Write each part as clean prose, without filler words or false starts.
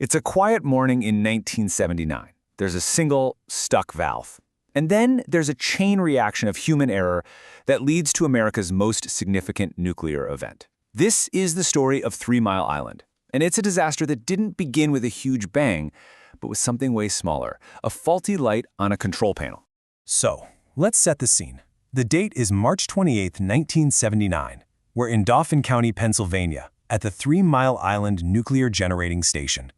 It's a quiet morning in 1979. There's a single, stuck valve. And then there's a chain reaction of human error that leads to America's most significant nuclear event. This is the story of 3 Mile Island. And it's a disaster that didn't begin with a huge bang, but with something way smaller, a faulty light on a control panel. So, let's set the scene. The date is March 28, 1979. We're in Dauphin County, Pennsylvania, at the 3 Mile Island Nuclear Generating Station.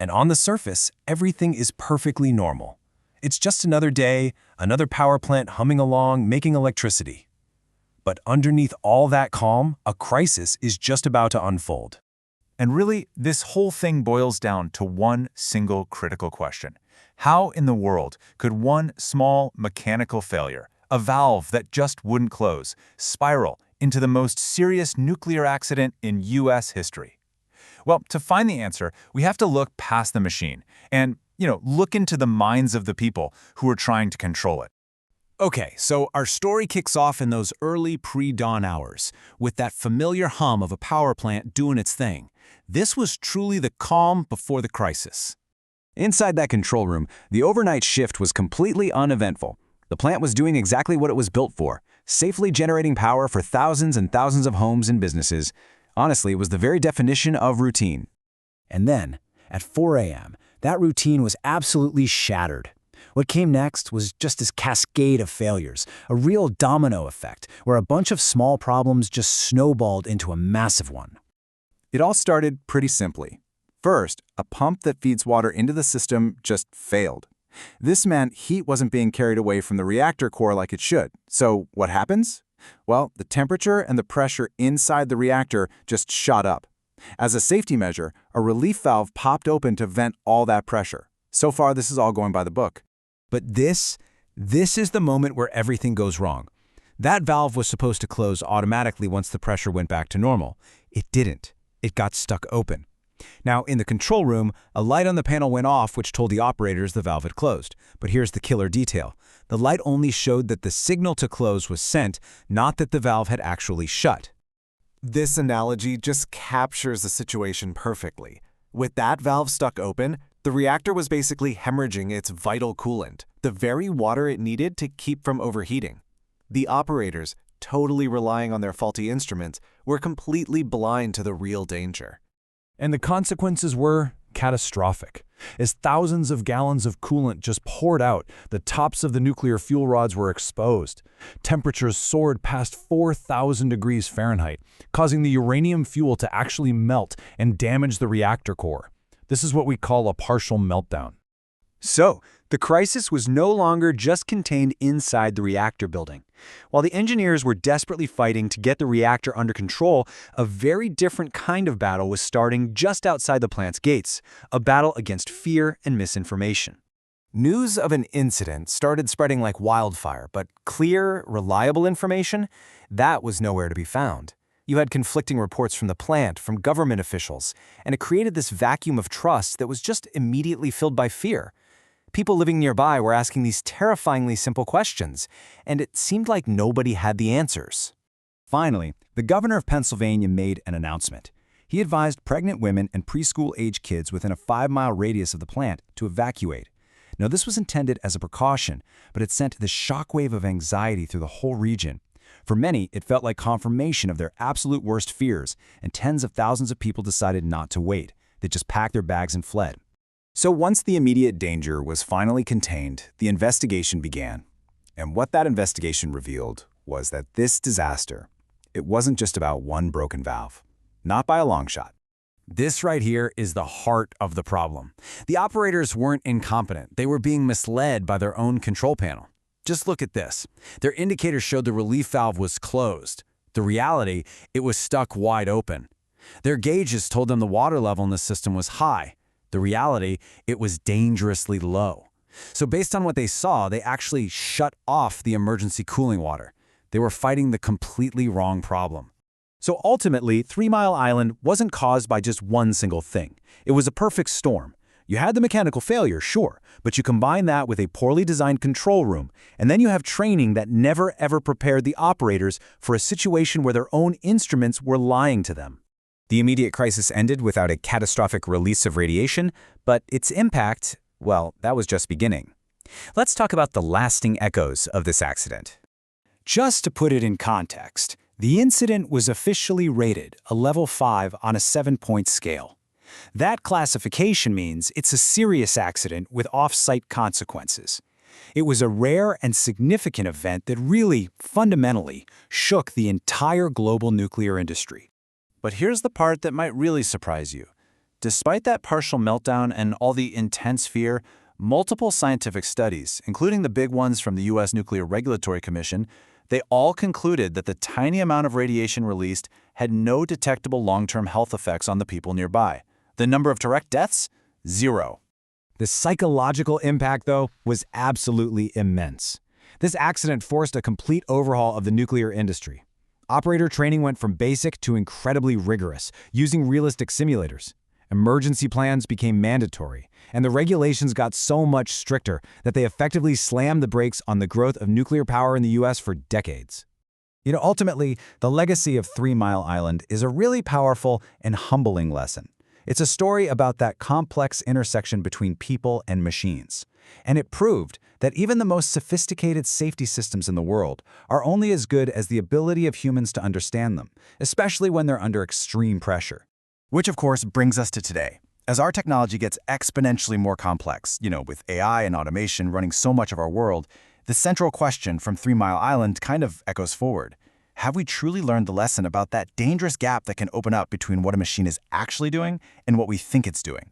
And on the surface, everything is perfectly normal. It's just another day, another power plant humming along, making electricity. But underneath all that calm, a crisis is just about to unfold. And really, this whole thing boils down to one single critical question. How in the world could one small mechanical failure, a valve that just wouldn't close, spiral into the most serious nuclear accident in U.S. history? Well, to find the answer, we have to look past the machine and, look into the minds of the people who are trying to control it. Okay, so our story kicks off in those early pre-dawn hours, with that familiar hum of a power plant doing its thing. This was truly the calm before the crisis. Inside that control room, the overnight shift was completely uneventful. The plant was doing exactly what it was built for, safely generating power for thousands and thousands of homes and businesses. Honestly, it was the very definition of routine. And then, at 4 a.m., that routine was absolutely shattered. What came next was just this cascade of failures, a real domino effect, where a bunch of small problems just snowballed into a massive one. It all started pretty simply. First, a pump that feeds water into the system just failed. This meant heat wasn't being carried away from the reactor core like it should. So what happens? Well, the temperature and the pressure inside the reactor just shot up. As a safety measure, a relief valve popped open to vent all that pressure. So far, this is all going by the book. But this is the moment where everything goes wrong. That valve was supposed to close automatically once the pressure went back to normal. It didn't. It got stuck open. Now, in the control room, a light on the panel went off which told the operators the valve had closed. But here's the killer detail. The light only showed that the signal to close was sent, not that the valve had actually shut. This analogy just captures the situation perfectly. With that valve stuck open, the reactor was basically hemorrhaging its vital coolant, the very water it needed to keep from overheating. The operators, totally relying on their faulty instruments, were completely blind to the real danger. And the consequences were catastrophic. As thousands of gallons of coolant just poured out, the tops of the nuclear fuel rods were exposed. Temperatures soared past 4,000 degrees Fahrenheit, causing the uranium fuel to actually melt and damage the reactor core. This is what we call a partial meltdown. So, the crisis was no longer just contained inside the reactor building. While the engineers were desperately fighting to get the reactor under control, a very different kind of battle was starting just outside the plant's gates, a battle against fear and misinformation. News of an incident started spreading like wildfire, but clear, reliable information, that was nowhere to be found. You had conflicting reports from the plant, from government officials, and it created this vacuum of trust that was just immediately filled by fear. People living nearby were asking these terrifyingly simple questions, and it seemed like nobody had the answers. Finally, the governor of Pennsylvania made an announcement. He advised pregnant women and preschool-age kids within a 5-mile radius of the plant to evacuate. Now, this was intended as a precaution, but it sent this shockwave of anxiety through the whole region. For many, it felt like confirmation of their absolute worst fears, and tens of thousands of people decided not to wait. They just packed their bags and fled. So once the immediate danger was finally contained, the investigation began. And what that investigation revealed was that this disaster, it wasn't just about one broken valve. Not by a long shot. This right here is the heart of the problem. The operators weren't incompetent. They were being misled by their own control panel. Just look at this. Their indicators showed the relief valve was closed. The reality, it was stuck wide open. Their gauges told them the water level in the system was high. The reality, it was dangerously low. So based on what they saw, they actually shut off the emergency cooling water. They were fighting the completely wrong problem. So ultimately, 3 Mile Island wasn't caused by just one single thing. It was a perfect storm. You had the mechanical failure, sure, but you combine that with a poorly designed control room, and then you have training that never ever prepared the operators for a situation where their own instruments were lying to them. The immediate crisis ended without a catastrophic release of radiation, but its impact, well, that was just beginning. Let's talk about the lasting echoes of this accident. Just to put it in context, the incident was officially rated a level 5 on a 7-point scale. That classification means it's a serious accident with off-site consequences. It was a rare and significant event that really, fundamentally, shook the entire global nuclear industry. But here's the part that might really surprise you. Despite that partial meltdown and all the intense fear, multiple scientific studies, including the big ones from the U.S. Nuclear Regulatory Commission, they all concluded that the tiny amount of radiation released had no detectable long-term health effects on the people nearby. The number of direct deaths? 0. The psychological impact, though, was absolutely immense. This accident forced a complete overhaul of the nuclear industry. Operator training went from basic to incredibly rigorous, using realistic simulators. Emergency plans became mandatory, and the regulations got so much stricter that they effectively slammed the brakes on the growth of nuclear power in the U.S. for decades. Ultimately, the legacy of 3 Mile Island is a really powerful and humbling lesson. It's a story about that complex intersection between people and machines. And it proved that even the most sophisticated safety systems in the world are only as good as the ability of humans to understand them, especially when they're under extreme pressure. Which, of course, brings us to today. As our technology gets exponentially more complex, with AI and automation running so much of our world, the central question from 3 Mile Island kind of echoes forward. Have we truly learned the lesson about that dangerous gap that can open up between what a machine is actually doing and what we think it's doing?